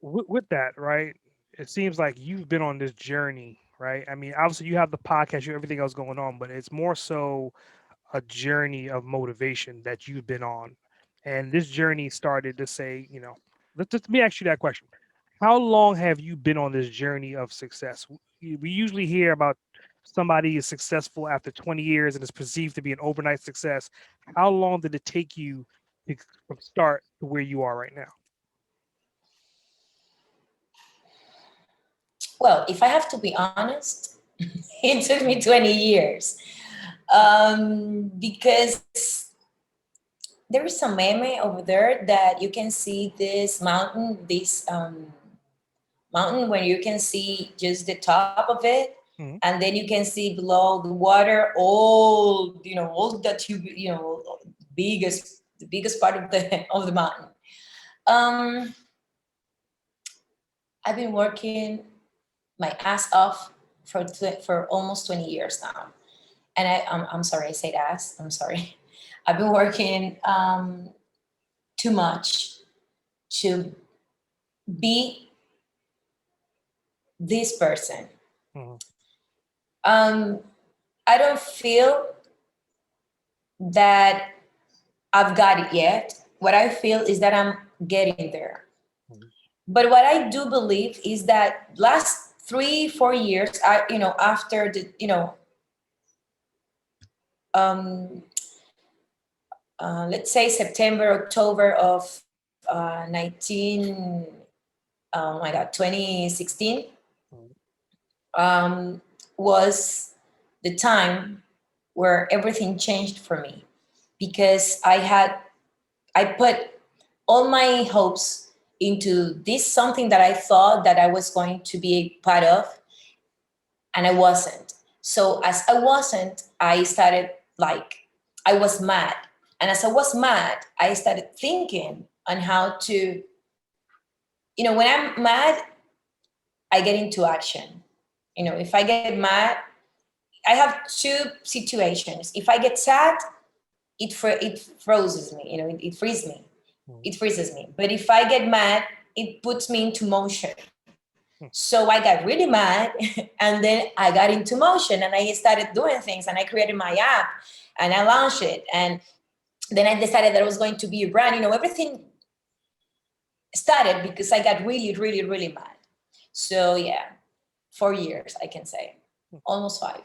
with that, right? It seems like you've been on this journey, right? I mean, obviously you have the podcast, you have everything else going on, but it's more so a journey of motivation that you've been on. And this journey started to say, let me ask you that question. How long have you been on this journey of success? We usually hear about somebody is successful after 20 years and is perceived to be an overnight success. How long did it take you from start to where you are right now? Well, if I have to be honest, it took me Mm, 20 years. Because there is some meme over there that you can see this mountain where you can see just the top of it, mm, and then you can see below the water all that the biggest part of the of the mountain. Um, I've been working my ass off for almost 20 years now, and I'm sorry I said ass. I'm sorry. I've been working too much to be this person. mm, Um, I don't feel that I've got it yet. What I feel is that I'm getting there. mm, But what I do believe is that last 3 4 years, after let's say September, October of 2016, mm, um, was the time where everything changed for me, because I put all my hopes into this something that I thought that I was going to be a part of, and I wasn't. So as I wasn't, I started like I was mad. And as I was mad, I started thinking on how to, when I'm mad, I get into action. If I get mad, I have two situations. If I get sad, it freezes me. It freezes me. mm, It freezes me. But if I get mad, it puts me into motion. mm, So I got really mad, and then I got into motion, and I started doing things, and I created my app, and I launched it, and then I decided that it was going to be a brand. Everything started because I got really, really, really mad. So yeah, 4 years I can say, mm. almost five.